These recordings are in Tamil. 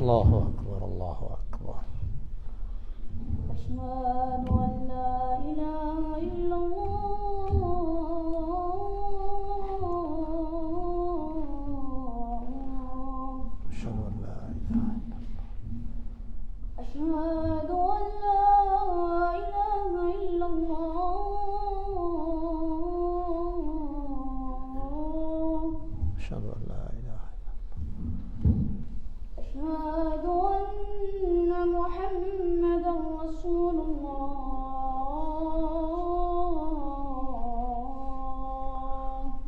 الله أكبر الله أكبر. أشهد أن لا إله إلا الله. أشهد أن لا إله إلا الله. أشهد أن لا إله إلا الله. أشهد أن لا إله إلا أشهد أن محمدا رسول الله.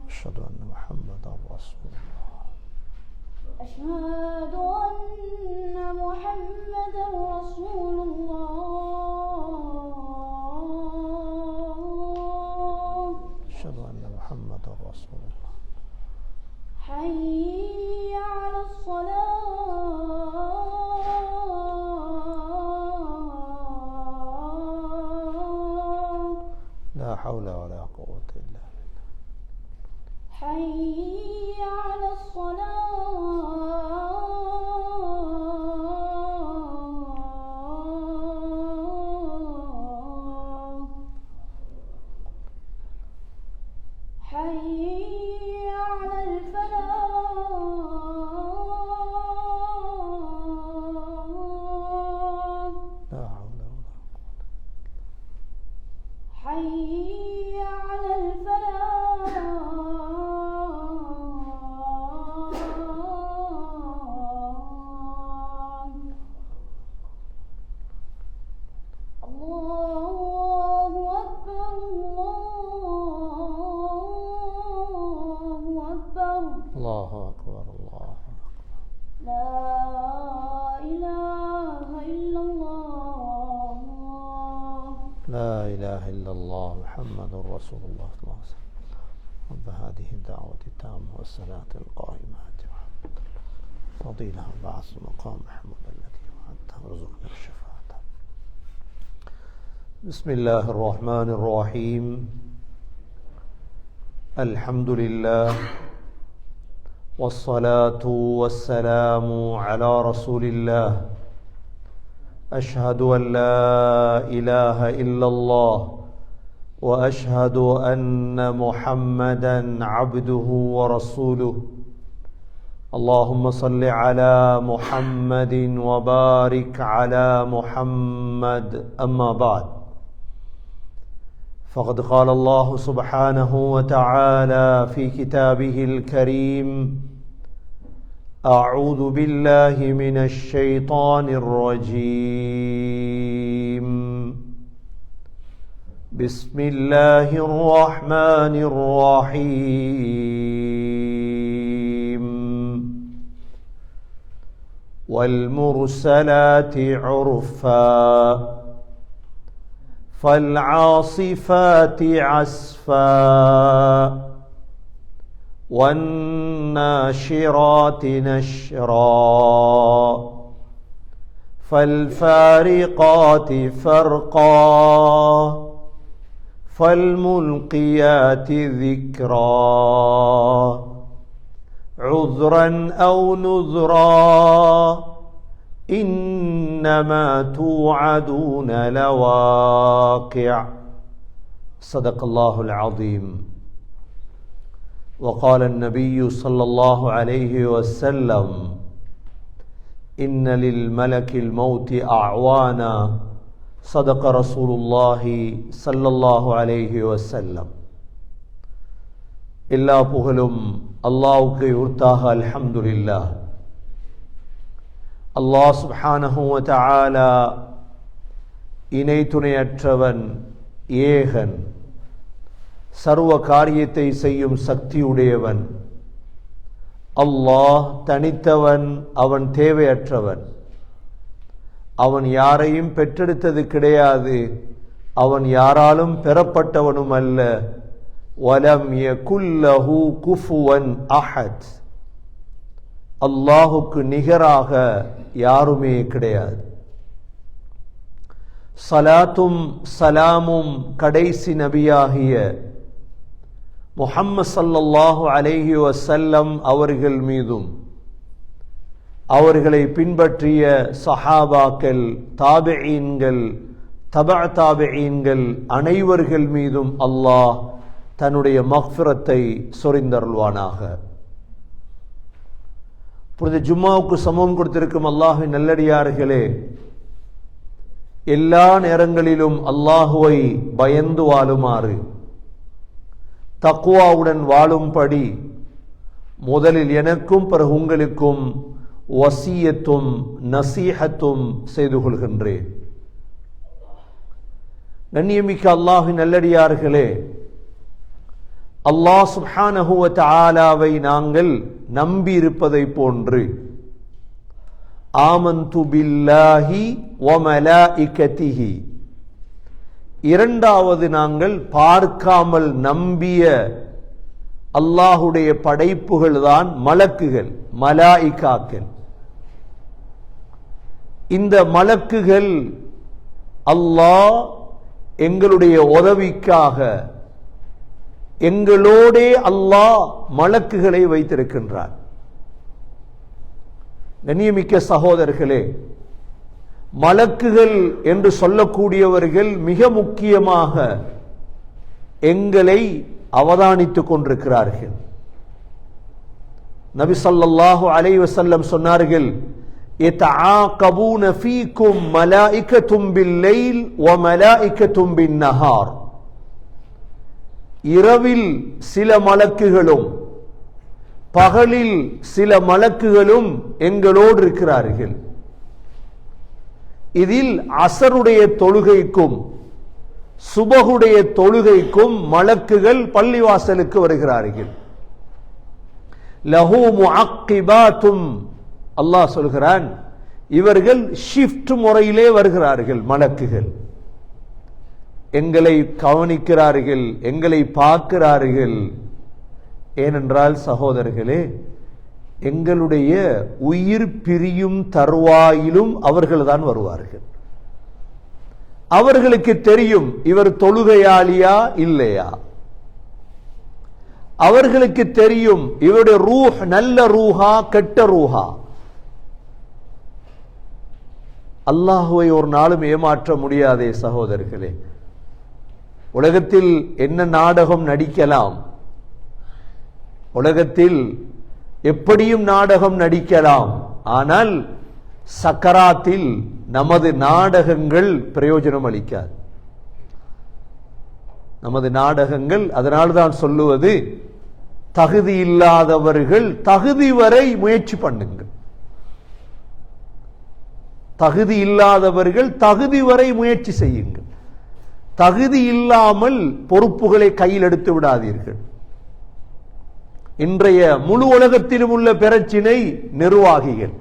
أشهد أن محمدا رسول الله. أشهد أن محمدا رسول الله. أشهد أن محمدا رسول الله. حي على الصلاة. لا حول ولا قوة إلا بالله. حي على الصلاة. حي على الفلاح. لا حول ولا قوة. حي على الفلاح. الله أكبر الله أكبر. الله أكبر الله أكبر. لا إله إلا الله. لا إله إلا الله محمد رسول الله صلى الله عليه وسلم. رب هذه الدعوة التامة والصلاة القائمة فضيلة بعث مقام محمود الذي وعدته وارزقنا الشفاعة. بسم الله الرحمن الرحيم. الحمد لله والصلاة والسلام على رسول الله. أشهد أن لا إله إلا الله وأشهد أن محمدا عبده ورسوله. اللهم صل على محمد وبارك على محمد. أما بعد، فقد قال الله سبحانه وتعالى في كتابه الكريم: أعوذ بالله من الشيطان الرجيم. بسم الله الرحمن الرحيم. والمرسلات عرفا فالعاصفات عصفا والناشرات نشرا فالفارقات فرقا فالملقيات ذكرا عذرا أو نذرا إنما توعدون لواقع. صدق الله العظيم. وقال النبي صلى الله عليه وسلم: إن للملك الموت أعوانا. صدق رسول الله صلى الله عليه وسلم. எல்லா புகழும் அல்லாஹ்வுக்கு உரித்தாக. அல்ஹம்துலில்லாஹ். அல்லாஹ் சுப்ஹானஹு வ தஆலா இணை துணையற்றவன், ஏகன், சர்வ காரியத்தை செய்யும் சக்தியுடையவன். அல்லாஹ் தனித்தவன், அவன் தேவையற்றவன். அவன் யாரையும் பெற்றெடுத்தது கிடையாது, அவன் யாராலும் பெறப்பட்டவனும் அல்ல. வலம் யகுல் லஹு குஃபுவன் அஹத். அல்லாஹுக்கு நிகராக யாருமே கிடையாது. சலாத்தும் சலாமும் கடைசி நபியாகிய முஹம்மது ஸல்லல்லாஹு அலைஹி வஸல்லம் அவர்கள் மீதும் அவர்களை பின்பற்றிய சஹாபாக்கள், தாபிஈன்கள், தபஅ தாபிஈன்கள் அனைவர்கள் மீதும் அல்லாஹ் தன்னுடைய மக்ஃபிரத்தை சொரிந்தருள்வானாக. இப்பொழுது ஜும்மாவுக்கு சமம் கொடுத்திருக்கும் அல்லாஹ்வின் நல்லடியார்களே, எல்லா நேரங்களிலும் அல்லாஹுவை பயந்து வாழுமாறு, தக்வாவுடன் வாழும்படி முதலில் எனக்கும் பிறகு உங்களுக்கும் வசியத்தும் நசீஹத்தும் செய்து கொள்கின்றேன். கண்ணியமிக்க அல்லாஹ்வின் நல்லடியார்களே, அல்லாஹ் சுப்ஹானஹு வ தஆலாவை நாங்கள் நம்பி இருப்பதை போன்று ஆமன்து பில்லாஹி வ மலாயிகதிஹி, இரண்டாவது நாங்கள் பார்க்காமல் நம்பிய அல்லாஹுடைய படைப்புகள் தான் மலக்குகள், மலாயிகாக்கள். இந்த மலக்குகள் அல்லாஹ் எங்களுடைய உதவிக்காக எங்களோடே அல்லாஹ் மலக்குகளை வைத்திருக்கின்றார். கண்ணியமிக்க சகோதரர்களே, மலக்குகள் என்று சொல்லக்கூடியவர்கள் மிக முக்கியமாக எங்களை அவதானித்துக் கொண்டிருக்கிறார்கள். நபி ஸல்லல்லாஹு அலைஹி வஸல்லம் சொன்னார்கள், யதஆகபூன ஃபீக்கும் மலாயிகத்தும் பில்லைல் வ மலாயிகத்தும் பின்னஹார். இரவில் சில மலக்குகளும் பகலில் சில மலக்குகளும் எங்களோடு இருக்கிறார்கள். இதில் அஸருடைய தொழுகைக்கும் சுபஹுடைய தொழுகைக்கும் மலக்குகள் பள்ளிவாசலுக்கு வருகிறார்கள். லஹு முஅக்கிபாத்தும், அல்லாஹ் சொல்கிறான், இவர்கள் ஷிஃப்ட் முறையிலே வருகிறார்கள். மலக்குகள் எங்களை கவனிக்கிறார்கள், எங்களை பார்க்கிறார்கள். ஏனென்றால் சகோதரர்களே, எங்களுடைய உயிர் பிரியும் தருவாயிலும் அவர்கள்தான் வருவார்கள். அவர்களுக்கு தெரியும் இவர் தொழுகையாளியா இல்லையா. அவர்களுக்கு தெரியும் இவருடைய ரூஹ் நல்ல ரூஹா கெட்ட ரூஹா. அல்லாஹுவை ஒரு நாளும் ஏமாற்ற முடியாதே சகோதரர்களே. உலகத்தில் என்ன நாடகம் நடிக்கலாம், உலகத்தில் எப்படியும் நாடகம் நடிக்கலாம். ஆனால் சக்கராத்தில் நமது நாடகங்கள் பிரயோஜனம் அளிக்காது. நமது நாடகங்கள், அதனால்தான் சொல்லுவது, தகுதி இல்லாதவர்கள் தகுதி வரை முயற்சி பண்ணுங்கள். தகுதி இல்லாதவர்கள் தகுதி வரை முயற்சி செய்யுங்கள். தகுதி இல்லாமல் பொறுப்புகளை கையில் எடுத்து விடாதீர்கள். இன்றைய முழு உலகத்திலும் உள்ள பிரச்சினை நிர்வாகிகள்.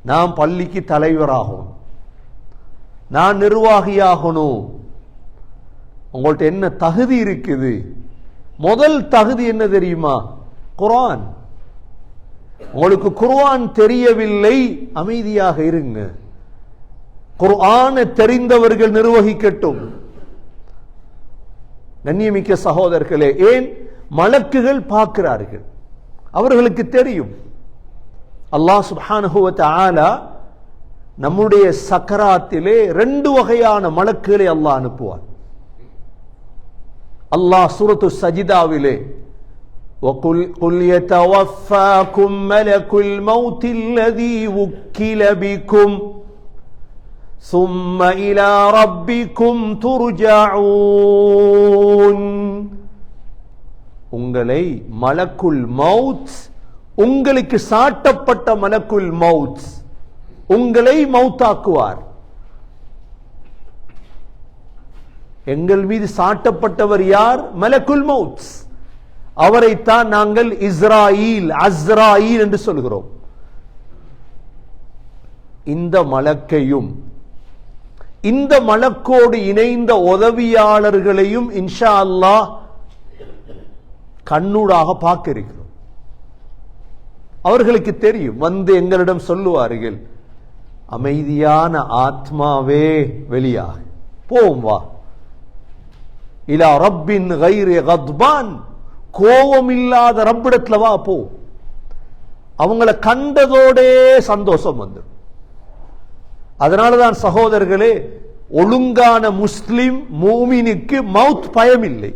நாம் பள்ளிக்கு தலைவராகணும், நான் நிர்வாகியாகணும். உங்கள்ட்ட என்ன தகுதி இருக்குது? முதல் தகுதி என்ன தெரியுமா? குர்ஆன். உங்களுக்கு குர்ஆன் தெரியவில்லை, அமைதியாக இருங்க. குர்ஆனை தெரிந்தவர்கள் நிர்வகிக்கட்டும். கண்ணியமிக்க சகோதரர்களே, ஏன் மலக்குகள் பார்க்கிறார்கள், அவர்களுக்கு தெரியும். அல்லாஹ் சுப்ஹானஹு வ தஆலா நம்முடைய சக்கராத்திலே 2 வகையான மலக்குகளை அல்லாஹ் அனுப்புவார். அல்லாஹ் சூரத்து சஜிதாவிலே وَقُلْ يَتَوَفَّاكُمْ مَلَكُ الْمَوْتِ الَّذِي وُكِّلَ بِكُمْ ثُمَّ إِلَى رَبِّكُمْ تُرْجَعُونَ. உங்களை மலக்குல் மௌத், உங்களுக்கு சாட்டப்பட்ட மலக்குல் மௌத் உங்களை மௌத்தாக்குவார். எங்கள் மீது சாட்டப்பட்டவர் யார்? மலக்குல் மௌத். அவரைத்தான் நாங்கள் இஸ்ராயில், அஸ்ராயில் என்று சொல்கிறோம். இந்த மலக்கையும் இந்த மலக்கோடு இணைந்த உதவியாளர்களையும் இன்ஷா அல்லாஹ் கண்ணூடாக பார்க்க இருக்கிறோம். அவர்களுக்கு தெரியும், வந்து எங்களிடம் சொல்லுவார்கள், அமைதியான ஆத்மாவே வெளியாக போம் வா, இலா ரப்பின் கைரி கத்பான், கோபம் இல்லாத ரப்பிடத்துல வா போ. அவங்கள கண்டதோடே சந்தோஷம் வந்துடும். அதனாலதான் சகோதரர்களே, ஒழுங்கான முஸ்லிம் மூமினுக்கு மவுத் பயம் இல்லை.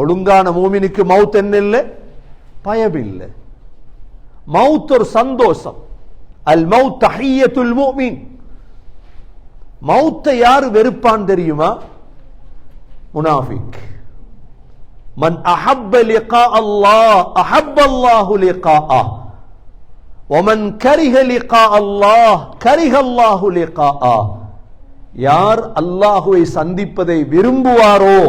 ஒழுங்கான மூமினுக்கு மவுத் என்ன இல்லை? பயம் இல்லை. மவுத் ஒரு சந்தோஷம். அல் மவுத் தஹிய்யத்துல் முஃமின். மவுத்தை யார் வெறுப்பான் தெரியுமா? முனாஃபிக். மன் அஹப்ப லிகா அல்லாஹ் அஹப்ப அல்லாஹு லிகாஅஹ் வமன் கரிஹ லிகா அல்லாஹ் கரிஹ அல்லாஹு லிகாஅஹ். யார் அல்லாஹுவை சந்திப்பதை விரும்புவாரோ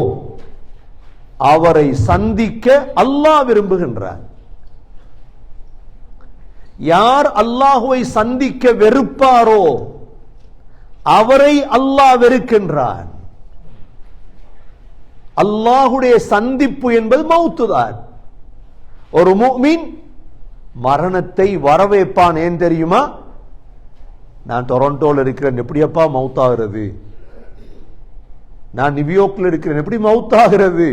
அவரை சந்திக்க அல்லாஹ் விரும்புகின்றார். யார் அல்லாஹுவை சந்திக்க வெறுப்பாரோ அவரை அல்லாஹ் வெறுக்கின்றான். அல்லாஹுடைய சந்திப்பு என்பது மவுத்து தான். ஒரு முஃமின் மரணத்தை வரவேற்பான். ஏன் தெரியுமா? நான் டொரண்டோல இருக்கிறேன், எப்படியப்பா மவுத்தாகிறது? நான் நியூயார்க்ல இருக்கிறேன், எப்படி மவுத்தாகிறது?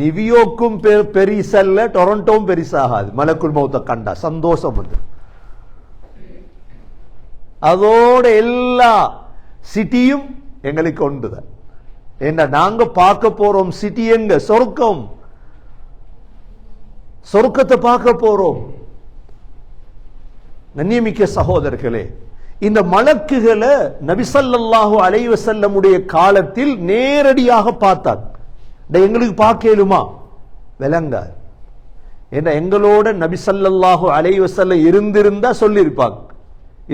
நியூயார்க்கும் பெரிசல்ல, டொரண்டோவும் பெரிசாகாது. மலக்குல் மவுத்த கண்டா சந்தோஷம் வந்து. அதோட எல்லா சிட்டியும் எங்களுக்கு ஒன்றுதான். என்ன நாங்க பார்க்க போறோம் சிட்டி எங்க? சொர்க்கம். சொர்க்கத்தை பார்க்க போறோம். கண்ணியமிக்க சகோதரர்களே, இந்த மலக்குகளை நபி ஸல்லல்லாஹு அலைஹி வஸல்லமுடைய காலத்தில் நேரடியாக பார்த்தார். எங்களுக்கு பார்க்கலுமா? விளங்காது. ஏன்னா எங்களோட நபி ஸல்லல்லாஹு அலைஹி வஸல்லம் இருந்திருந்தா சொல்லியிருப்பாங்க,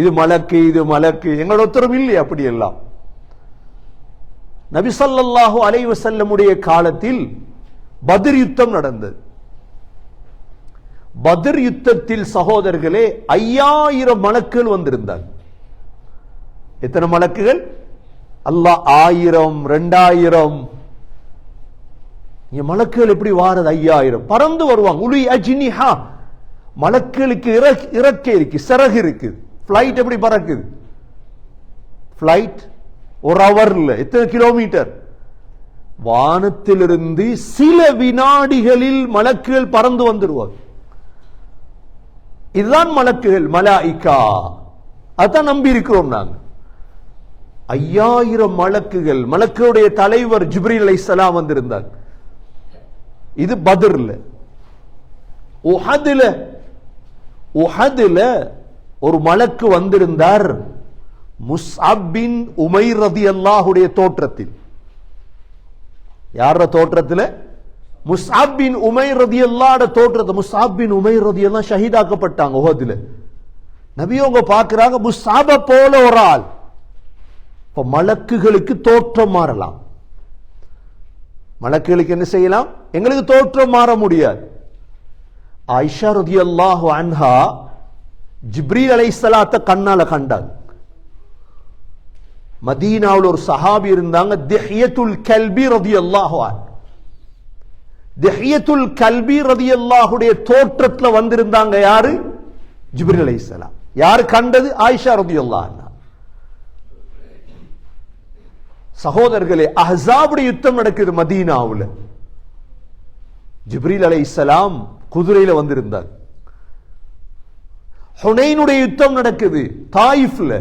இது மலக்கு இது மலக்கு. எங்களோட உத்தரவு இல்லை அப்படி எல்லாம். நபி ஸல்லல்லாஹு அலைஹி வஸல்லமுடைய காலத்தில் பத்ர் யுத்தம் நடந்தது. பத்ர் யுத்தத்தில் சகோதரர்களே 5000 மலக்குகள் வந்திருந்தாங்க. எத்தனை மலக்குகள்? அல்லாஹ் 1000 2000. மலக்குகள் எப்படி வாரது? 5000 பறந்து வருவாங்க. உலி அஜ்னிஹா, மலக்குகளுக்கு இறக்கை இருக்கு, சிறகு இருக்கு. பிளைட் எப்படி பறக்குது? பிளைட் ஒரு ஹவர்ல எத்தனை கிலோமீட்டர்? வானத்திலிருந்து சில வினாடிகளில் மலக்குகள் பறந்து வந்துருவாங்க. இதுதான் மலக்குகள், மலாயிகா. அதான் நம்பி இருக்கிறோம் நாங்க. 5000 மலக்குகள். மலக்குடைய தலைவர் ஜிப்ரீல் அலைஹிஸ்ஸலாம் வந்திருந்தார். இது பத்ர்ல. உஹதுல ஒரு மலக்கு வந்திருந்தார், முஸ்அப் பின் உமைர் ரலியல்லாஹுடைய தோற்றத்தில். யார தோற்றத்தில்? முஸ்அப் பின் உமைர் ரலியல்லாஹு தோற்றத்தில். முஸ்அப் பின் உமைர் ரலியல்லாஹு ஷஹீதாக்கப்பட்டாங்க உஹதுல. நபியோங்க பார்க்கிறாங்க, முஸ்அப போல ஒரு ஆள். இப்ப மலக்குகளுக்கு தோற்றம் மாறலாம். மலக்குகளுக்கு என்ன செய்யலாம்? எங்களுக்கு தோற்றம் மாற முடியாது. ஆயிஷா ரலியல்லாஹு அன்ஹா ஜிப்ரீல் அலைஹிஸ்ஸலாத்தை கண்ணால கண்டாங்க. மதீனாவில் ஒரு சஹாபி இருந்தாங்க, திஹ்யத்துல் கல்பி ரலியல்லாஹு அன்ஹு. திஹ்யத்துல் கல்பி ரலியல்லாஹுடைய தோற்றத்துல வந்திருந்தாங்க. யாரு? ஜிப்ரீல் அலைஹிஸ்ஸலாம். யார் கண்டது? ஆயிஷா ரலியல்லாஹு அன்ஹா. சகோதரர்களே, அஹ்ஸாபுடைய யுத்தம் நடக்குது மதீனாவுல. ஜிப்ரீல் அலைஹிஸ்ஸலாம் குதிரையில வந்திருந்தார். ஹுனைனுடைய யுத்தம் நடக்குது தாயிஃப்ல.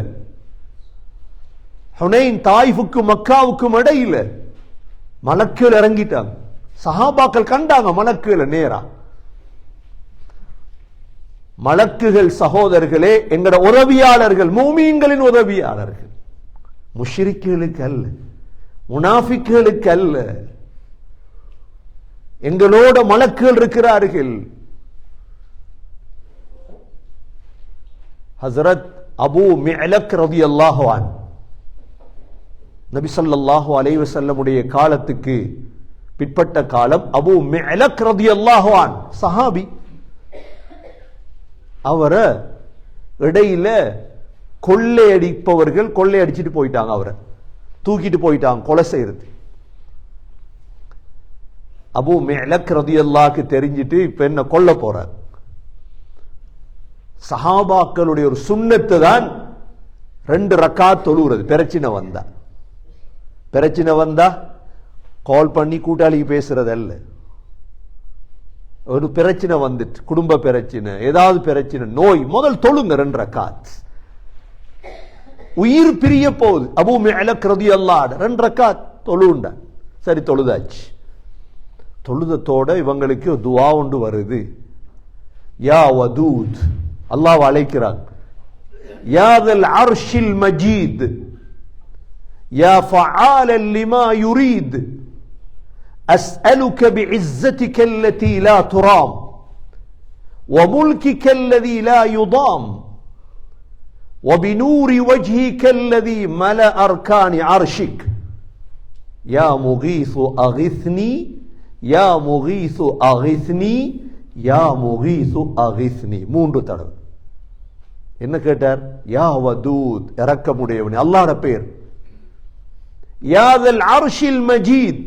ஹுனைன் தாயிஃபுக்கு மக்காவுக்கும் இடையில மலக்குகள் இறங்கிட்டாங்க. சஹாபாக்கள் கண்டாங்க மலக்குகளை நேரா. மலக்குகள் சகோதரர்களே எங்கட உதவியாளர்கள், மூமீன்களின் உதவியாளர்கள். முஷ்ரிக்குகளுக்கு அல்ல, முனாஃபிக்குகளுக்கு அல்ல. எங்களோட மலக்குகள் இருக்கிறார்கள். ஹஸ்ரத் அபூ மிஅலக் ரலியல்லாஹு அன்ஹு நபி ஸல்லல்லாஹு அலைஹி வஸல்லமுடைய காலத்துக்கு பிற்பட்ட காலம். அபூ மிஅலக் ரலியல்லாஹு அன்ஹு சஹாபி. அவரை இடையில கொள்ளையடிப்பவர்கள் கொள்ளையடிச்சிட்டு போயிட்டாங்க. அவரை தூக்கிட்டு போயிட்டாங்க கொலை செய்யறது. அபூ மிஅலக் ரலியல்லாஹு தெரிஞ்சிட்டு இப்ப என்ன கொல்ல போறார். சஹாபாக்களுடைய ஒரு சுன்னத்து தான் 2 ரக்காத் தொழுகிறது பிரச்சனை வந்தா. பிரச்சனை வந்தா கால் பண்ணி கூட்டாளிக்கு பேசுறதல்ல. ஒரு பிரச்சனை வந்துட்டு, குடும்ப பிரச்சனை, ஏதாவது பிரச்சனை, நோய், முதல் தொழுங்க 2 ரக்காத். உயிர் பிரிய போகுது, அபூ முஅலக் ரலியல்லாஹு அன்ஹு 2 ரக்காத் தொழுண்டா. சரி, தொழுதாச்சு. தொழுதத்தோட இவங்களுக்கு துஆ ஒன்று வருது. யா வதூத், அல்லாஹ் அழைக்கிறான். யா தல் அர்ஷில் மஜீத், யா ஃபஆலன் லிமா யுரீத், أسألك بعزتك التي لا ترام وملكك الذي لا يضام وبنور وجهك الذي ملأ أركان عرشك يا مغيث أغثني يا مغيث أغثني يا مغيث أغثني. 3 தடவை என்ன கேட்டார்? யா வதூத், இரக்கமுடையவனே, அல்லாஹ்வுடைய பேர். யா தல் அர்ஷில் மஜீத்,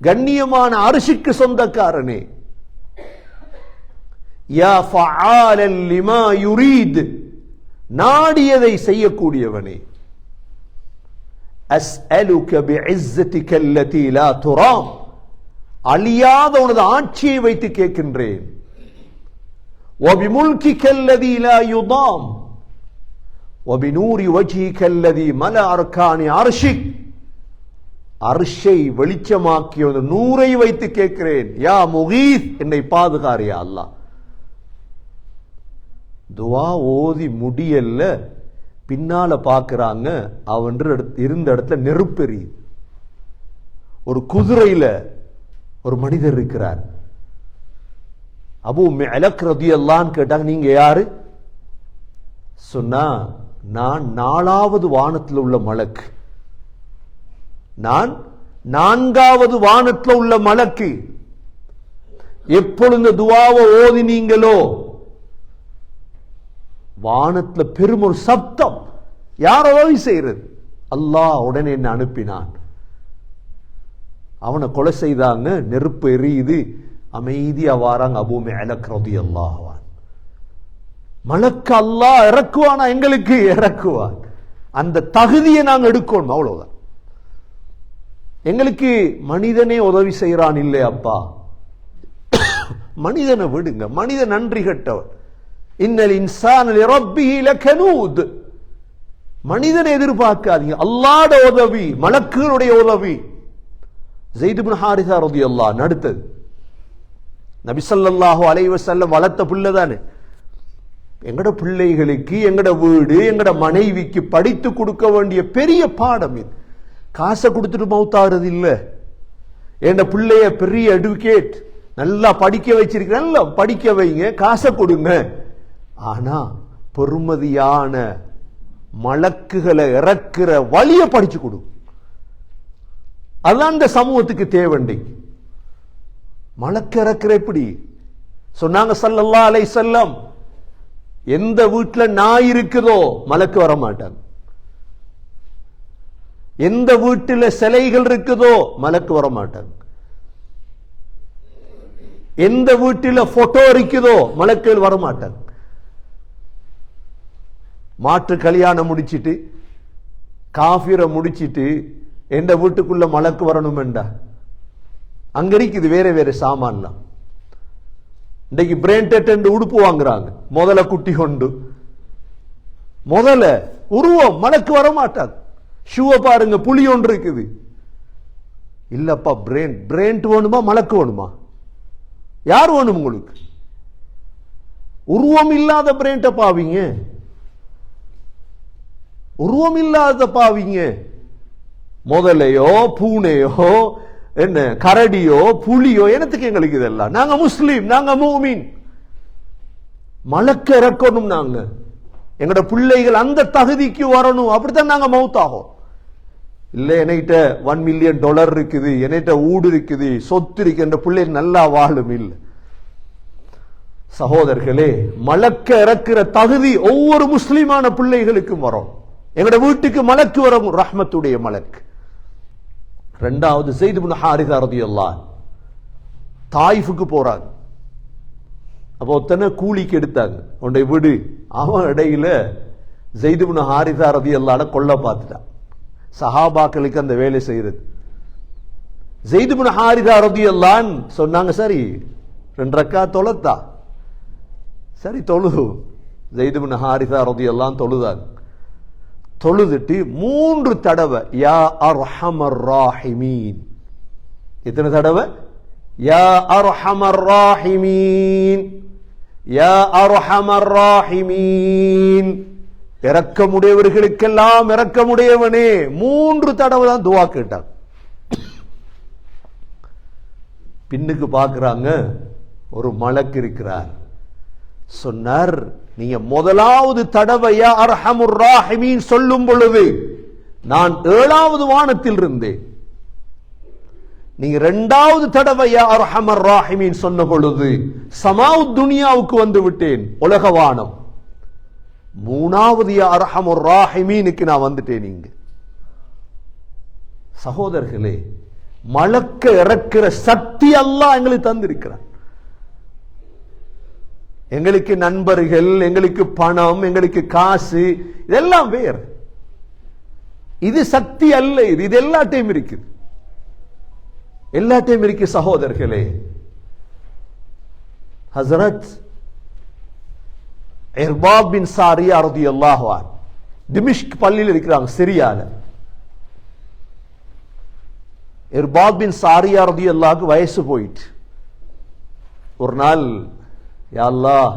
கண்ணியமான அர்ஷுக்கு சொந்தக்காரனே. யா ஃபஆலன் லிமா யுரீத், நாடியதை செய்யக்கூடியவனே. அஸ்அலுக பிஇஸ்ஸதிக அல்லதி லா துராம், அழியாத உனது ஆட்சியை வைத்து கேட்கின்றேன். வபிமுல்கிக அல்லதி லா யுதாம் வபினூரி வஜ்ஹிக அல்லதி மலஅ அர்கானி அர்ஷிக், அர்ஷை வெளிச்சமாக்கிய நூரை வைத்து கேட்கிறேன். யா முகீத், என்னை பாதுகாரியா அல்லாஹ். துவா ஓதி முடியல்ல, பின்னால பாக்குறாங்க அவன் இருந்த இடத்துல நெருப்பெறி. ஒரு குதிரையில ஒரு மனிதர் இருக்கிறார். அபூ முஅலக் ரலியல்லாஹு அன்ஹு கேட்டாங்க, நீங்க யாரு? சொன்னா, நான் 4வது வானத்தில் உள்ள மலக்கு, நான் 4வது வானத்தில் உள்ள மலக்கு. எப்பொழுது துஆவை ஓதினீங்களோ வானத்துல பெரும் ஒரு சப்தம். யார் உதவி செய்யறது? அல்லாஹ் உடனே என்ன அனுப்பினான். அவனை கொலை செய்தாங்க, நெருப்பு எரியுது, அமைதியா வாராங்க அபூ முஅலக் ரலியல்லாஹு அன்ஹு. மலக்கு அல்லாஹ் இறக்குவானா? எங்களுக்கு இறக்குவான். அந்த தகுதியை நாங்க எடுக்கணும், அவ்வளவுதான். எங்களுக்கு மனிதனே உதவி செய்யறான் இல்லை அப்பா, மனிதனை விடுங்க, மனிதன் நன்றி கட்டவன். இன்னல் இன்சான லிரப்பிஹி லகனூத், மனிதனை எதிர்பார்க்காதீங்க, அல்லாஹ்வுடைய உதவி, மலக்குகளுடைய உதவி. ஸைத் இப்னு ஹாரிஸா ரலியல்லாஹு அன்ஹு அடுத்தது நபி ஸல்லல்லாஹு அலைஹி வஸல்லம் வளர்த்த பிள்ளை தானே. எங்கட பிள்ளைகளுக்கு, எங்கட வீடு, எங்கட மனைவிக்கு படித்து கொடுக்க வேண்டிய பெரிய பாடம் இது. காசை கொடுத்துட்டு மௌத்தாகிறது இல்ல. என் பிள்ளைய பெரிய அட்வொகேட், நல்லா படிக்க வச்சிருக்கிறேன், நல்லா படிக்க வைங்க, காசை கொடுங்க. ஆனா பெருமதியான மலக்குகளை இறக்குற வழிய படிச்சு கொடு. அதான் இந்த சமூகத்துக்கு தேவண்டி. மலக்கு இறக்குற எப்படி சொன்னாங்க ஸல்லல்லாஹு அலைஹி வஸல்லம், எந்த வீட்டுல நாய் இருக்குதோ மலக்கு வர மாட்டாங்க, எந்த வீட்டில் சிலைகள் இருக்குதோ மலக்கு வர மாட்டாங்க, எந்த வீட்டில் போட்டோ இருக்குதோ மலக்குகள் வர மாட்டாங்க. மாற்று கல்யாணம் முடிச்சிட்டு காஃபிரை முடிச்சிட்டு எந்த வீட்டுக்குள்ள மலக்கு வரணும் என்றா அங்க இருக்குது வேற வேற சாமான்லாம். இன்னைக்கு பிராண்டட் உடுப்பு வாங்குறாங்க, முதல்ல குட்டி கொண்டு, முதல்ல உருவம், மலக்கு வர மாட்டாங்க. ஷூவை பாருங்க, புலி ஒன்று இருக்குது. இல்லப்பா பிராண்ட் வேணுமா மலக்கு வேணுமா? யார் வேணும் உங்களுக்கு? உருவம் இல்லாத பிராண்ட பாவீங்க, உருவம் இல்லாத பாவீங்க. முதலையோ பூனையோ என்ன கரடியோ புலியோ என்னத்துக்கு எங்களுக்கு இதெல்லாம்? நாங்க முஸ்லீம், நாங்க மூமின். மலக்க இறக்கணும், நாங்க எங்கட பிள்ளைகள் அந்த தகுதிக்கு வரணும். அப்படித்தான் நாங்க மௌத்தாகும். இல்ல என்கிட்ட $1 மில்லியன் இருக்குது, என்கிட்ட ஊடு இருக்குது, சொத்து இருக்கு, என்ற பிள்ளை நல்லா வாழும். இல்ல சகோதரர்களே, மலக்க இறக்குற தகுதி ஒவ்வொரு முஸ்லிமான பிள்ளைகளுக்கும் வரும். எங்கட வீட்டுக்கு மலக்கு வரும், ரஹ்மத்துடைய மலக்கு. இரண்டாவது ஸைத் இப்னு ஹாரிஸா ரலியல்லாஹு தாயிஃபுக்கு போறாங்க. அப்போ ஒத்தனை கூலிக்கு எடுத்தாங்க, உன்னை விடு. அவன் இடையில ஸைத் இப்னு ஹாரிஸா ரலியல்லாஹு கொல்ல பார்த்துட்டான். சஹாபாக்களுக்கு அந்த வேலை செய்யறது ஸைத் இப்னு ஹாரிஸா ரலியல்லாஹு அன்ஹு சொன்னாங்க, சரி 2 ரக்காத் தொழுதா, சரி தொழுது. ஸைத் இப்னு ஹாரிஸா ரலியல்லாஹு அன்ஹு தொழுதாங்க. தொழுதுட்டு 3 தடவை யா அர்ஹமர் ராஹிமீன். எத்தனை தடவை? யா அர்ஹமர் ராஹிமீன், யா அர்ஹமர் ராஹிமீன், இரக்கமுடையவர்களுக்கெல்லாம் இரக்கமுடையவனே. 3 தடவை தான் துஆ கேட்டாங்க. பின்னுக்கு பார்க்கறாங்க, ஒரு மலக்கு இருக்கிறார். சொன்னார், நீங்க முதலாவது தடவை யா அர்ஹமுர் ராஹிமீன் சொல்லும் பொழுது நான் 7வது வானத்தில் இருந்தேன். நீங்க 2வது தடவை யா அர்ஹமர் ராஹிமீன் சொன்ன பொழுது சமாஉ துனியாவுக்கு வந்து விட்டேன், உலக வானம். 3வது யா அர்ஹமுர் ராஹிமீனுக்கு நான் வந்துட்டேன். நீங்க சகோதரர்களே, மலக்க இறக்கிற சக்தி அல்லாஹ் எங்களுக்கு தந்திருக்கிறார். எங்களுக்கு நண்பர்கள், எங்களுக்கு பணம், எங்களுக்கு காசு, இதெல்லாம் வேறு. இது சக்தி அல்ல. இது எல்லாத்தையும் இருக்குது, எல்லாத்தையும் இருக்கு சகோதரர்களே. ஹஸ்ரத் இர்பாத் பின் சாரியா ரலியல்லாஹு அன்ஹு திமிஷ்க் பள்ளியில் இருக்கிறாங்க, சிரியால. இர்பாத் பின் சாரியா ரலியல்லாஹு வயசு போயிட்டு ஒரு நாள், யா அல்லாஹ்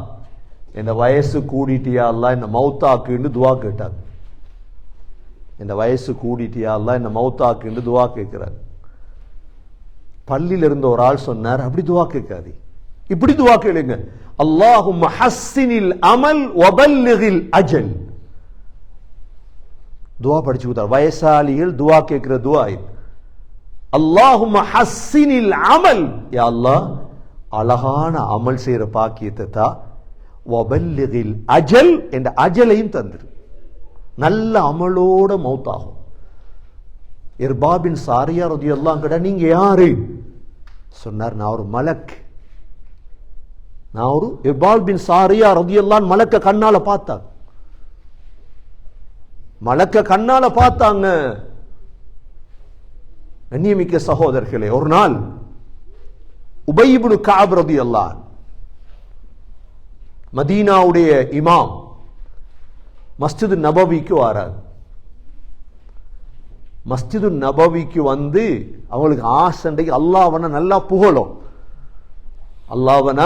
என்ன வயசு கூடிட்டு யா அல்லாஹ் என்ன மௌத்தாக்குன்னு துஆ கேட்டாங்க. என்ன வயசு கூடிட்டு யா அல்லாஹ் என்ன மௌத்தாக்குன்னு துஆ கேட்கிறாங்க. பள்ளியில் இருந்த ஒரு ஆள் சொன்னார், அப்படி துஆ கேட்காதே, இப்படி துஆ கேளுங்க. அல்லாஹும்ம ஹஸ்ஸினில் அமல் வபல்லிகில் அஜல். துஆ படிச்சு கொடுத்தார். வயசாலிகள் துஆ கேட்கிற துஆ இது. அல்லாஹும்ம ஹஸ்ஸினில் அமல், யா அல்லாஹ் அழகான அமல் செய்யற பாக்கியத்தை தா, வபல்லிகில் அஜல் என்ற அஜலையும் தந்துரு, நல்ல அமலோட மௌத்தாகும். இர்பாத் பின் சாரியா ரலியல்லாஹு அன்ஹு கேட்டா, நீங்க யாரு? சொன்னார், நான் ஒரு மலக். நான் ஒரு இர்பாத் பின் சாரியா ரலியல்லாஹு அன்ஹு மலக்க கண்ணால பார்த்தாங்க. மலக்க கண்ணால பார்த்தாங்க. கண்ணியமிக்க சகோதரர்களே, ஒரு நாள் உபை இப்னு கஅப் ரலியல்லாஹு அன்ஹு மதீனாவுடைய இமாம் மஸ்ஜிது நபவிக்கு வரார். மஸ்ஜிது நபவிக்கு வந்து அவங்களுக்கு ஆசண்டைக்கு அல்லாஹ்வன நல்லா புகழும், அல்லாஹ்வன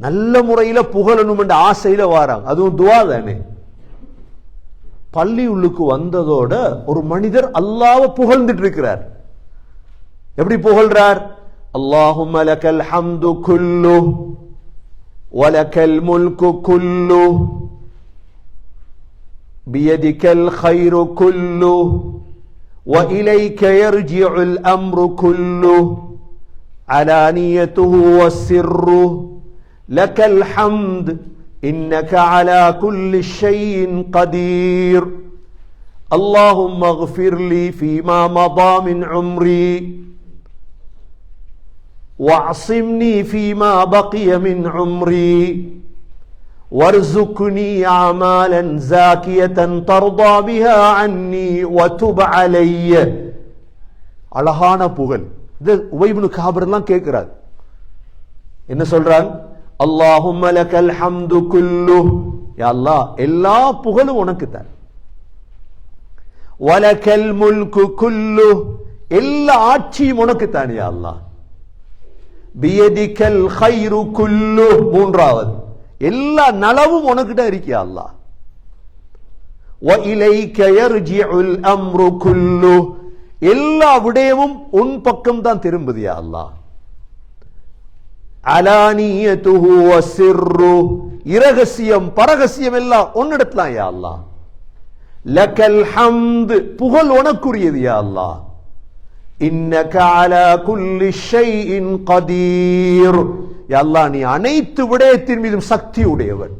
நல்ல முறையில புகழணும் என்ற ஆசையில வாராங்க. அதுவும் துஆ தானே. பள்ளி உள்ளுக்கு வந்ததோட ஒரு மனிதர் அல்லாஹ்வை புகழ்ந்துட்டு இருக்கிறார். எப்படி புகழ்றார்? அல்லாஹும்ம லக்கல் ஹம்து குல்லு வலக்கல் முல்கு குல்லு பியதிகல் கைரு குல்லு وإليك يرجع الأمر كله علانيته والسر لك الحمد إنك على كل شيء قدير اللهم اغفر لي فيما مضى من عمري واعصمني فيما بقي من عمري وارزقني أعمالا زاكية ترضى بها عني وتب علي. அழகான புகழ். இது உபை இப்னு கஅப் எல்லாம் கேட்கிறார். என்ன சொல்றாங்க? அல்லாஹும்ம லக்கல் ஹம்து குல்லு, யா அல்லாஹ் எல்லா புகழும் உனக்கு தான். வலக்கல் முல்கு குல்லு, எல்லா ஆட்சியும் உனக்கு தான் யா அல்லாஹ். பியதிகல் கைரு குல்லு, மூன்றாவது எல்லா நலவும் உனக்கிட்ட இருக்கியா அல்லாஹ். وَإِلَيْكَ يَرْجِعُ الْأَمْرُ كُلُّهُ, எல்லா விடயமும் உன் பக்கம் தான் திரும்புது யா அல்லாஹ். அலானியத்துஹு வஸிர்ரு, இரகசியம் பரகசியம் எல்லாம் உன்னிடத்துல யா அல்லாஹ். லக்கல் ஹம்து, புகழ் உனக்குரியது யா அல்லாஹ். இன்னக அலா குல்லி ஷைஇன் கதீர், யா அல்லாஹ் நீ அனைத்து விடயத்தின் மீதும் சக்தி உடையவன்.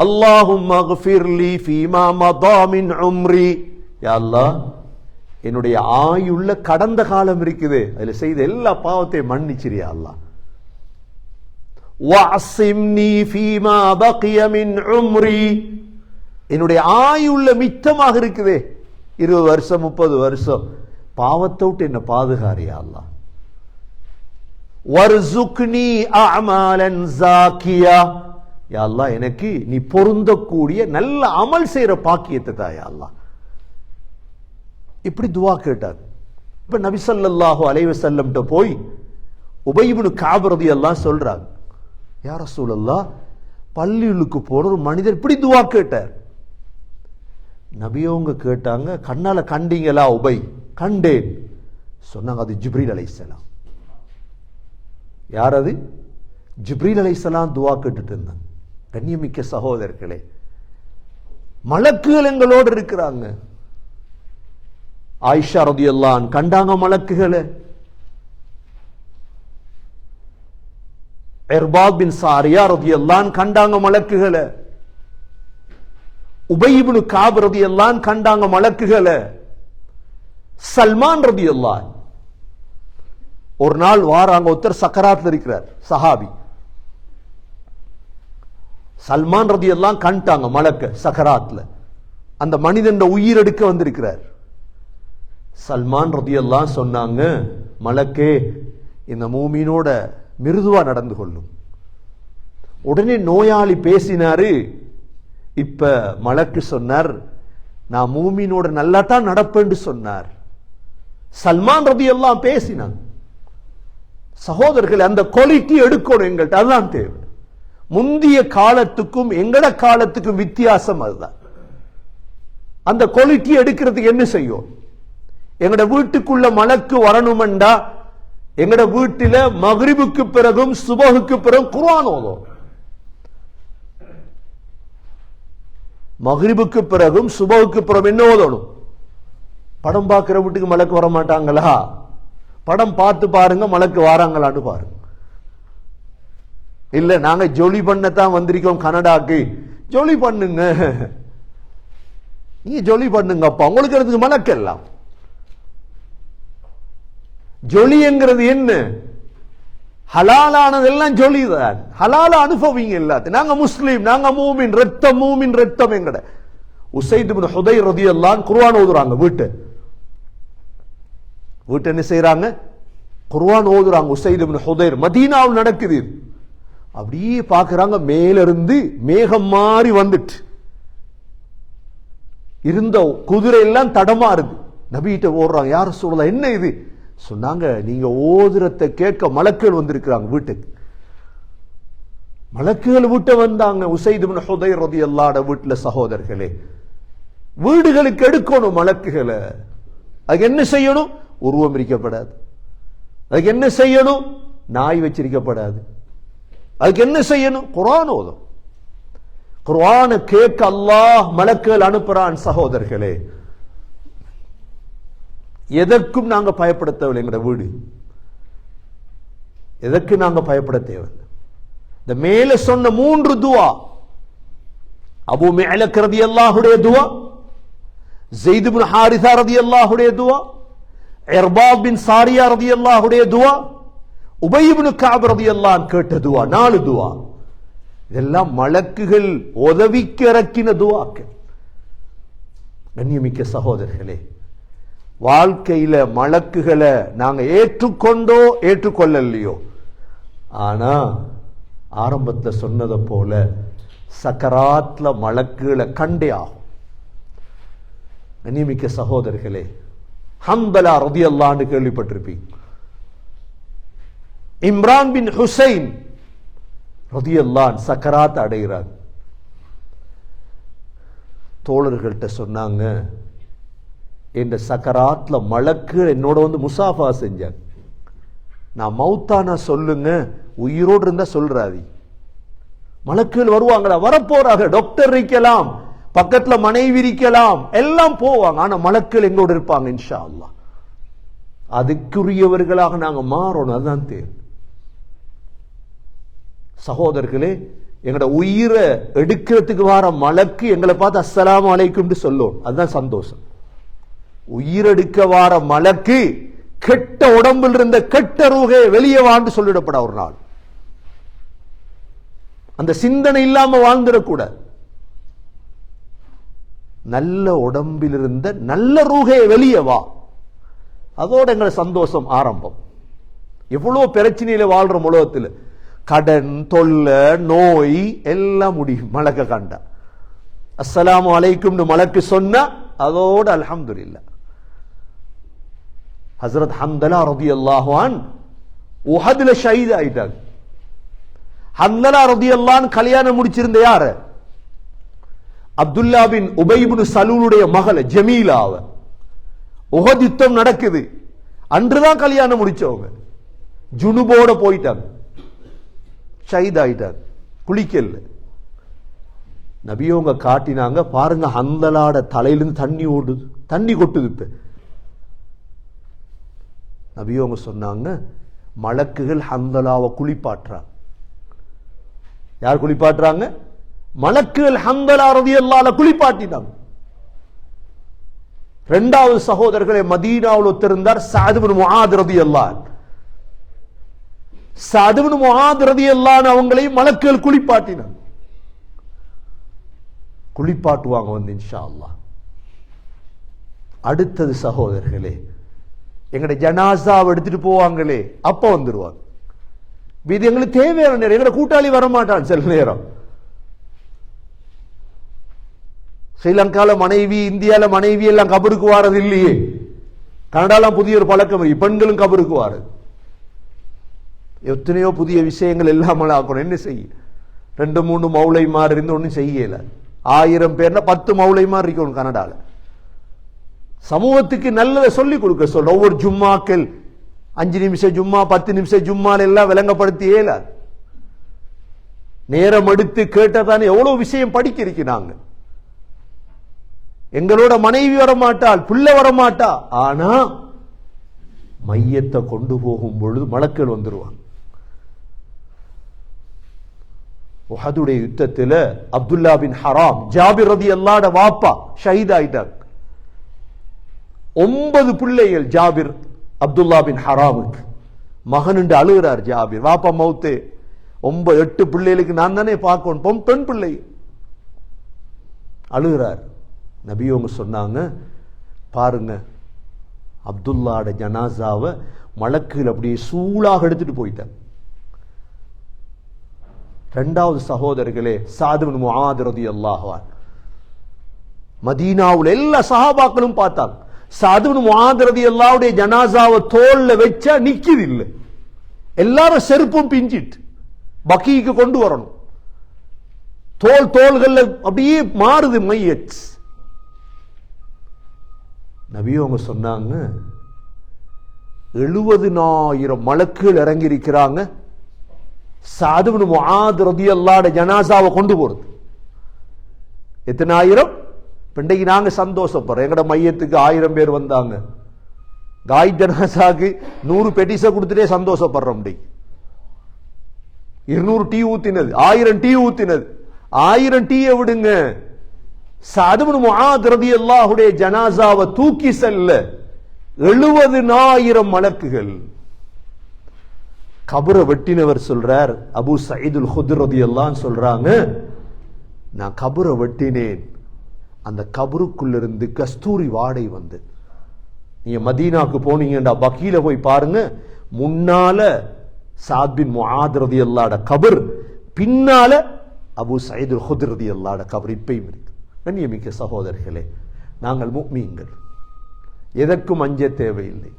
அல்லாஹும்ம அக்ஃபிர் லீ ஃபீமா மதா மின் உம்ரி, யா அல்லாஹ் என்னுடைய ஆயுள்ள கடந்த காலம் இருக்குது, அதுல செய்த எல்லா பாவத்தையும் மன்னிச்சிரு யா அல்லாஹ். வஅஸிம்னி ஃபீமா பகிய மின் உம்ரி, என்னுடைய ஆயுள்ள மிச்சமாக இருக்குதே 20 வருஷம் 30 வருஷம் பாவத்தை விட்டு என்ன பாதுகாரியா அல்லாஹ். வர்சுக்னி அஅமாலன் ஸாக்கியா, யா அல்லாஹ் எனக்கு நீ பொருந்தக்கூடிய நல்ல அமல் செய்யற பாக்கியத்தை தா யா அல்லாஹ். இப்படி துஆ கேட்டார். இப்ப நபி ஸல்லல்லாஹு அலைஹி வஸல்லம் கிட்ட போய் உபை இப்னு கஅப் ரலியல்லாஹு சொல்றாங்க, யா ரசூலல்லாஹ், பள்ளிகளுக்கு போற ஒரு மனிதர் இப்படி துஆ கேட்டார். நபியவங்க கேட்டாங்க, கண்ணால கண்டீங்களா உபை? கண்டேன் சொன்னாங்க. அது ஜிப்ரீல் அலைஹிஸ்ஸலாம். யார் அது? ஜிப்ரீல் அலைஹிஸ்ஸலாம் துஆ கேட்டுட்டு இருந்தாங்க. கண்ணியமிக்க சகோதரர்களே, மலக்குகள் எங்களோடு இருக்கிறாங்க. ஆயிஷா ரலியல்லாஹு அன்ஹா கண்டாங்க மலக்குகளை. இர்பாத் பின் சாரியா ரலியல்லாஹு அன்ஹு கண்டாங்க மலக்குகளை. உபை இப்னு கஅப் ரலியல்லாஹு அன்ஹு கண்டாங்க மலக்குகளை. சல்மான் ரலியல்லாஹு அன்ஹு ஒரு நாள் வாராங்க, ஒருத்தர் சக்கராத்ல இருக்கிறார், சஹாபி. சல்மான் ரலியல்லாஹு அன்ஹு கண்டாங்க மலக்க சக்கராத்ல, அந்த மனிதன் உயிர் எடுக்க வந்திருக்கிறார். சல்மான் ரலியல்லாஹு அன்ஹு சொன்னாங்க, மலக்கே இந்த மூமினோட மிருதுவா நடந்து கொள்ளும். உடனே நோயாளி பேசினாரு. இப்ப மலக்கு சொன்னார், நான் மூமினோட நல்லா தான் நடப்பேன்னு சொன்னார். சல்மான் ரலியல்லாஹு அன்ஹு பேசினாங்க. சகோதரர்கள், அந்த குவாலிட்டி எடுக்கணும் எங்கள்கிட்ட, அதுதான் தேவை. முந்திய காலத்துக்கும் எங்கட காலத்துக்கும் வித்தியாசம் அதுதான். அந்த குவாலிட்டி எடுக்கிறதுக்கு என்ன செய்யும்? எங்கட வீட்டுக்குள்ள மலக்கு வரணுமெண்டா எங்கட வீட்டில மக்ரிபுக்கு பிறகும் சுபஹுக்கு பிறகும் குர்ஆன் ஓதும். மக்ரிபுக்கு பிறகும் சுபஹுக்கு பிறகும் என்ன ஓதணும்? படம் பார்க்கிற வீட்டுக்கு மலக்கு வர மாட்டாங்களா? படம் பார்த்து பாருங்க, மலக்கு வாராங்களான்னு பாருங்க. இல்ல நாங்க ஜொலி பண்ணத்தான் வந்திருக்கோம் கனடாக்கு, ஜொலி பண்ணுங்க, நீ ஜொலி பண்ணுங்கப்பா, உங்களுக்கு அதுக்கு மலக்கு எல்லாம். ஜொலிங்கிறது என்ன? ஹலாலானதெல்லாம் ஜொலி தான். ஹலால அனுபவிங்க எல்லாத்தையும். நாங்க முஸ்லீம், நாங்க மூமின் ரத்தம், மூமின் ரத்தம் எங்கட. உஸைத் இப்னு ஹுதைர் ரலியல்லாஹு அன்ஹு குர்ஆன் ஓதுறாங்க. வீட்டு என்ன செய்யறாங்க? குர்ஆன் ஓதுறாங்க. உஸைத் இப்னு ஹுதைர் மதீனாவில் நடக்குது. அப்படியே பாக்குறாங்க, மேல இருந்து மேகம் மாறி வந்துட்டு இருந்த குதிரை எல்லாம் தடமாறுது. நபிகிட்ட ஓடுறாங்க, யார் ரசூலுல்லாஹ் என்ன இது? சொன்னாங்க, நீங்க ஓதுறத கேட்க மலக்குகள் வந்திருக்கிறாங்க வீட்டுக்கு. மலக்குகள் வீட்டை வந்தாங்க. உஸைத் இப்னு ஹுதைர் ரலியல்லாஹு அன்ஹு வீட்டுல. சகோதரர்களே, வீடுகளுக்கு எடுக்கணும் மலக்குகளை. அதுக்கு என்ன செய்யணும்? உருவம் இருக்கப்படாது. அதுக்கு என்ன செய்யணும்? நாய் வச்சிருக்கப்படாது. அதுக்கு என்ன செய்யணும்? குர்ஆன் ஓதும். குர்ஆனை கேட்க அல்லாஹ் மலக்குகள் அனுப்புறான். சகோதரர்களே, எதற்கும் நாங்க பயப்பட தேவையில்லை. எங்கட வீடு எதற்கு நாங்க பயப்பட தேவையில்லை. இந்த மேல சொன்ன 3 துஆ, அபூ மிஅலக் ரலியல்லாஹுடைய துஆ, ஸைத் இப்னு ஹாரிஸா ரலியல்லாஹுடைய துஆ, இர்பாத் பின் சாரியா ரலியல்லாஹுடைய துஆ, உபை இப்னு கஅப் ரலியல்லாஹு அன்ஹு கேட்ட துஆ, 4 துஆ. இதெல்லாம் மலக்குகள் உதவிக்கு இறக்கின துஆக்கள். கண்ணியமிக்க சகோதரர்களே, வாழ்க்கையில மலக்குகளை நாங்க ஏற்றுக்கொண்டோ ஏற்றுக்கொள்ளலையோ, ஆனா ஆரம்பத்தை சொன்னதை போல சக்கராத்ல மலக்குகளை கண்டே ஆகும். கண்ணியமிக்க சகோதரர்களே, ஹம்பலா ரலியல்லாஹு அன்ஹு கேள்விப்பட்டிருப்பீங்க. இம்ரான் பின் ஹுசைன் ரலியல்லாஹு அன்ஹு சக்கராத் அடைகிறார். தோழர்கள்ட்ட சொன்னாங்க, என்ற சக்கராத்ல மலக்கு என்னோட வந்து முசாஃபா செஞ்சாங்க. நான் மௌத்தானா சொல்லுங்க, உயிரோடு இருந்தா சொல்றாதி. மலக்குகள் வருவாங்களா? வரப்போறாங்க. டாக்டர் இருக்கலாம், பக்கத்துல மனைவி இருக்கலாம், எல்லாம் போவாங்க. ஆனா மலக்குகள் எங்களோட இருப்பாங்க இன்ஷா அல்லாஹ். அதுக்குரியவர்களாக நாங்க மாறணும். அதுதான் தேவை. சகோதரர்களே, எங்களோட உயிரை எடுக்கிறதுக்கு வர மலக்கு எங்களை பார்த்து அஸ்ஸலாமு அலைக்கும் சொல்லும். அதுதான் சந்தோஷம். உயிரெடுக்க வார மலக்கு கெட்ட உடம்பில் இருந்த கெட்ட ரூஹே வெளியே வாழ்ந்து சொல்லிடப்பட ஒரு நாள். அந்த சிந்தனை இல்லாம வாழ்ந்துடக்கூட. நல்ல உடம்பில் இருந்த நல்ல ரூஹே வெளியே வா. அதோட எங்களை சந்தோஷம் ஆரம்பம். எவ்வளவு பிரச்சனையில வாழ்ற உலகத்தில் கடன், தொல்லை, நோய் எல்லாம் முடியும் மலக்க கண்டா. அஸ்ஸலாமு அலைக்கும் மலக்கு சொன்னா அதோட அல்ஹம்துலில்லாஹ். ஹஸ்ரத் ஹன்தலா ரலியல்லாஹு அன்ஹு உஹதுல ஷஹீத் ஆயிட்டாங்க. ஹன்தலா ரலியல்லாஹு அன்ஹு கல்யாணம் முடிச்சிருந்த யாரு? அப்துல்லா பின் உபை இப்னு சலூலுடைய மகள் ஜமீலாவ. உஹது யுத்தம் நடக்குது, அன்றுதான் கல்யாணம் முடிச்சவங்க. ஜுனுபோட போயிட்டாங்க, ஷஹீத் ஆயிட்டாங்க, குளிக்கல. நபியவங்க காட்டினாங்க, பாருங்க ஹன்தலாட தலையிலிருந்து தண்ணி ஓடுது, தண்ணி கொட்டுது. இப்ப நபியவங்க சொன்னாங்க, மலக்குகள் ஹன்தலாவை குளிப்பாட்டுறாங்க. யார் குளிப்பாட்டுறாங்க? மலக்குகள் ஹன்தலா ரலியல்லாஹு அன்ஹு குளிப்பாட்டினாங்க. இரண்டாவது சகோதரர்களை மதீனாவில் ஒத்திருந்தார் சஅத் இப்னு முஆத் ரலியல்லாஹு அன்ஹு. சஅத் இப்னு முஆத் ரலியல்லாஹு அன்ஹு அவங்களை மலக்குகள் குளிப்பாட்டினாங்க. குளிப்பாட்டுவாங்க வந்து இன்ஷா அல்லாஹ். அடுத்தது சகோதரர்களே, எங்கட ஜனாசாவை எடுத்துட்டு போவாங்களே அப்ப வந்துருவாங்க. இது எங்களுக்கு தேவையான நேரம். எங்கட கூட்டாளி வரமாட்டான் சில நேரம். ஸ்ரீலங்கால மனைவி, இந்தியால மனைவி எல்லாம் கபருக்கு வாரது இல்லையே. கனடாலாம் புதிய ஒரு பழக்கம், பெண்களும் கபருக்கு வாரது. எத்தனையோ புதிய விஷயங்கள் எல்லாம் ஆக்கணும். என்ன செய்ய? 2-3 மௌலைமார் இருந்து ஒன்னும் செய்யல. 1000 பேர்னா 10 மௌலைமார் இருக்கணும் கனடால. சமூகத்துக்கு நல்லதை சொல்லிக் கொடுக்க சொல்ற. ஒவ்வொரு ஜும்மாக்கள் 5 நிமிஷம் ஜும்மா, 10 நிமிஷம் ஜும்மால எல்லாம் விளங்கப்படுத்தி ஏல நேரம் எடுத்து கேட்டதானே எவ்வளவு விஷயம் படிக்க இருக்கிறாங்க. எங்களோட மனைவி வரமாட்டாள், பிள்ளை வரமாட்டா, ஆனா மையத்தை கொண்டு போகும் பொழுது மலக்கள் வந்துருவாங்க. உஹதுடைய யுத்தத்தில் அப்துல்லா பின் ஹராம் ஜாபிர் ரலியல்லாஹு அன்ஹு வாப்பா ஷஹீத் ஆயிட்டார். 9 பிள்ளைகள் ஜாபிர் அப்துல்லா பின் ஹராமுக்கு. மகன் அழுகிறார் ஜாபிர், வாப்பா மௌத்தே, 8 பிள்ளைகளுக்கு நான் தானே பார்க்கணும், பெண் பிள்ளை அழுகிறார். நபியவங்க சொன்னாங்க, பாருங்க அப்துல்லாட ஜனாசாவை மலக்குகள் அப்படியே சூளாக எடுத்துட்டு போயிட்டாங்க. இரண்டாவது சகோதரர்களே சஅத் இப்னு முஆத் ரலியல்லாஹு அன்ஹு. மதீனாவுல எல்லா சஹாபாக்களும் பார்த்தாங்க. சஅத் இப்னு முஆத் ரலியல்லாஹு அன்ஹு ஜனாசாவை தோல்ல வச்சா நிக்குது இல்ல, எல்லாரும் செருப்பும் பிஞ்சிட்டு பக்கீக்கு கொண்டு வரணும். தோள்கள் அப்படியே மாறுது மையத். நபியவங்க சொன்னாங்க, 70,000 மலக்குகள் இறங்கி இருக்கிறாங்க சஅத் இப்னு முஆத் ரலியல்லாஹு அன்ஹு ஜனாசாவை கொண்டு போறது. எத்தனை ஆயிரம்? இன்றைக்கு நாங்க சந்தோஷப்படுறோம், எங்கட மையத்துக்கு 1000 பேர் வந்தாங்க. காய் ஜனாசாக்கு 100 பெட்டிஸை கொடுத்துட்டே சந்தோஷப்படுறோம். 200 டீ ஊத்தினது, 1000 டீ ஊத்தினது. 1000 டீயை விடுங்க, சஅத் இப்னு முஆத் ரலியல்லாஹு அன்ஹு ஜனாசாவை தூக்கி செல்ல 70,000 மலக்குகள். கபரை வெட்டினவர் சொல்றார், அபூ சயீதுல் குத்ரி ரலியல்லாஹு அன்ஹு சொல்றாங்க, நான் கபரை வெட்டினேன், அந்த கபருக்குள்ளிருந்து கஸ்தூரி வாடை வந்து. நீங்க மதீனாக்கு போனீங்கடா பக்கீல போய் பாருங்க, முன்னால சஅத் பின் முஆத் ரலியல்லாஹு அன்ஹு கபர், பின்னால அபூ சயீதுல் குத்ரி ரலியல்லாஹு அன்ஹு கபர் இப்பயும் இருக்கு. கண்ணியமிக்க சகோதரர்களே, நாங்கள் முஃமின்கள், எதற்கும் அஞ்ச தேவையில்லை.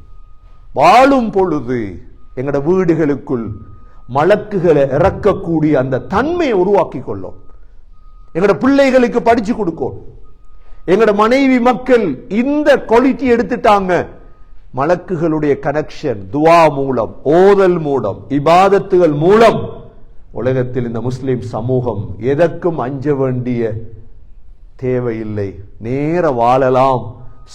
வாழும் பொழுது எங்கட வீடுகளுக்குள் மலக்குகளை இறக்கக்கூடிய அந்த தன்மையை உருவாக்கி கொள்ளும். எங்கட பிள்ளைகளுக்கு படிச்சு கொடுக்கும். எங்கட மனைவி மக்கள் இந்த குவாலிட்டி எடுத்துட்டாங்க. மலக்குகளுடைய கனெக்ஷன் துவா மூலம், ஓதல் மூலம், இபாதத்துகள் மூலம் உலகத்தில் இந்த முஸ்லிம் சமூகம் எதற்கும் அஞ்ச வேண்டிய தேவையில்லை. நேர வாழலாம்,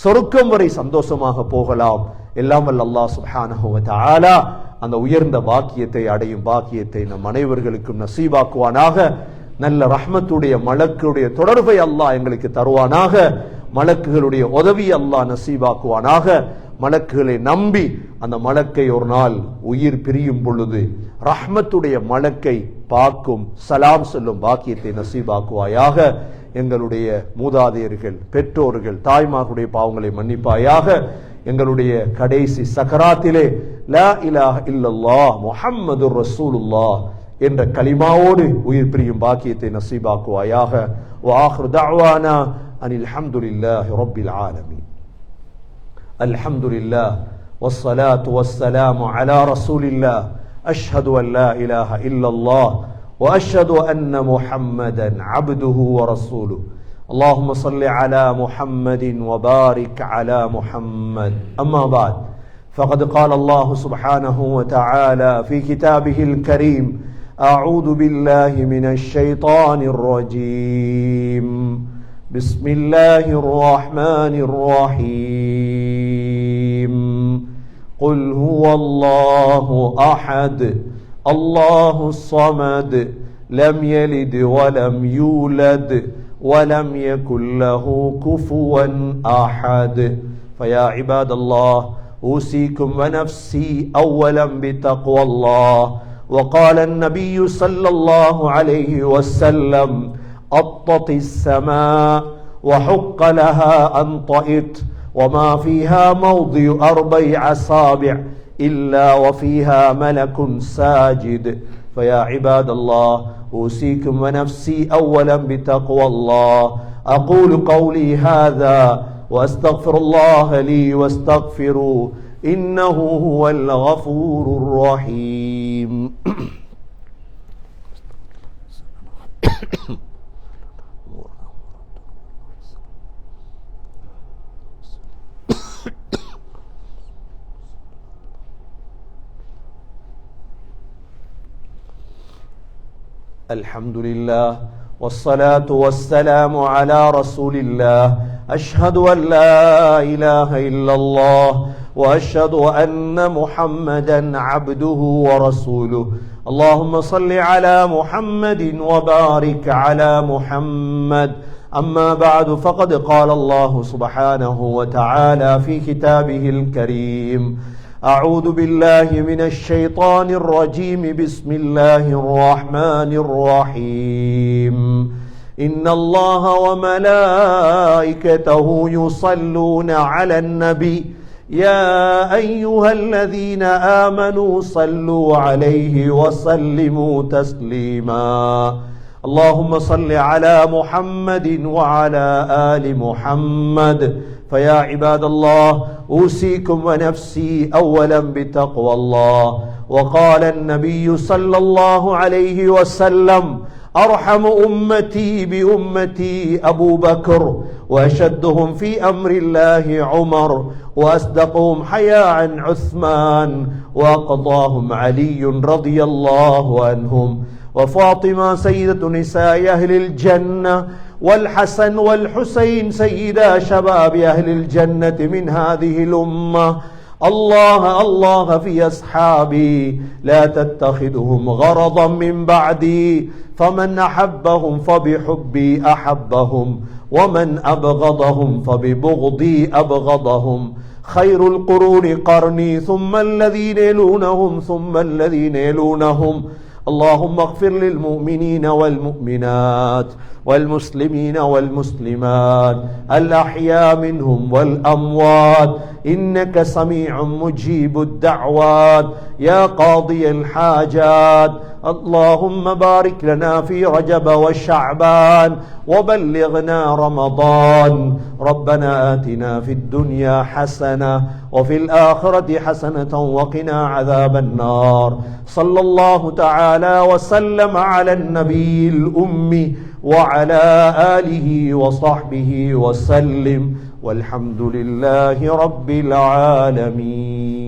சொர்க்கம் வரை சந்தோஷமாக போகலாம். எல்லாம் வல்ல அல்லாஹ் சுப்ஹானஹு வ தஆலா அந்த உயர்ந்த பாக்கியத்தை அடையும் பாக்கியத்தை நம் அனைவர்களுக்கும் நசீபாக்குவானாக. நல்ல ரஹ்மத்துடைய மலக்குடைய தொடர்பை அல்லாஹ் எங்களுக்கு தருவானாக. மலக்குகளுடைய உதவி அல்லாஹ் நசீபாக்குவானாக. மலக்குகளை நம்பி அந்த மலக்கை ஒரு நாள் உயிர் பிரியும் பொழுது ரஹ்மத்துடைய மலக்கை பார்க்கும் சலாம் சொல்லும் பாக்கியத்தை நசீபாக்குவாயாக. எங்களுடைய மூதாதையர்கள், பெற்றோர்கள், தாய்மார்களுடைய பாவங்களை மன்னிப்பாயாக. எங்களுடைய கடைசி சக்கராத்திலே லா இலாஹ இல்லல்லாஹ் முஹம்மதுர் ரசூலுல்லாஹ் என்ற கலிமாவோடு உயிர் பிரியும் பாக்கியத்தை நசீபாக்குவாயாக. வ ஆகிரு தஅவானா அனில் ஹம்துலில்லாஹி ரப்பில் ஆலமீன். அல்ஹம்துலில்லாஹ் வஸ்ஸலாத்து வஸ்ஸலாமு அலா ரசூலில்லாஹ். அஷ்ஹது அன் லா இலாஹ இல்லல்லாஹ் வ அஷ்ஹது அன்ன முஹம்மதன் அப்துஹு வ ரசூலுஹு. اللهم صل على محمد وبارك على محمد. أما بعد، فقد قال الله سبحانه وتعالى في كتابه الكريم: أعوذ بالله من الشيطان الرجيم. بسم الله الرحمن الرحيم. قل هو الله أحد الله الصمد لم يلد ولم يولد ولم يكن له كفوا أحد. فيا عباد الله، أوصيكم ونفسي أولا بتقوى الله. وقال النبي صلى الله عليه وسلم: أطت السماء وحق لها أن طئت وما فيها موضع 4 أصابع إلا وفيها ملك ساجد. فيا عباد الله، أوصيكم ونفسي أولا بتقوى الله. أقول قولي هذا وأستغفر الله لي واستغفروا إنه هو الغفور الرحيم. الحمد لله والصلاة والسلام على رسول الله. أشهد أن لا إله إلا الله وأشهد أن محمدا عبده ورسوله. اللهم صل على محمد وبارك على محمد. أما بعد، فقد قال الله سبحانه وتعالى في كتابه الكريم: أعوذ بالله من الشيطان الرجيم. بسم الله الرحمن الرحيم. إن الله وملائكته يصلون على النبي يا أيها الذين آمنوا صلوا عليه وسلموا تسليما. اللهم صل على محمد وعلى آل محمد. فيا عباد الله، أوصيكم ونفسي أولا بتقوى الله. وقال النبي صلى الله عليه وسلم: أرحم أمتي بأمتي أبو بكر، وأشدهم في أمر الله عمر، وأصدقهم حياء عثمان، وأقضاهم علي رضي الله عنهم، وفاطمة سيدة نساء أهل الجنة، والحسن والحسين سيدا شباب أهل الجنة من هذه الأمة. الله الله في أصحابي، لا تتخذهم غرضا من بعدي، فمن أحبهم فبحبي أحبهم، ومن أبغضهم فببغضي أبغضهم. خير القرون قرني، ثم الذين يلونهم، ثم الذين يلونهم. اللهم اغفر للمؤمنين والمؤمنات والمسلمين والمسلمات الأحياء منهم والأموات، إنك سميع مجيب الدعوات يا قاضي الحاجات. اللهم بارك لنا في رجب وشعبان وبلغنا رمضان. ربنا آتنا في الدنيا حسنة وفي الآخرة حسنة وقنا عذاب النار. صلى الله تعالى وسلم على النبي الأمي وعلى آله وصحبه وسلم، والحمد لله رب العالمين.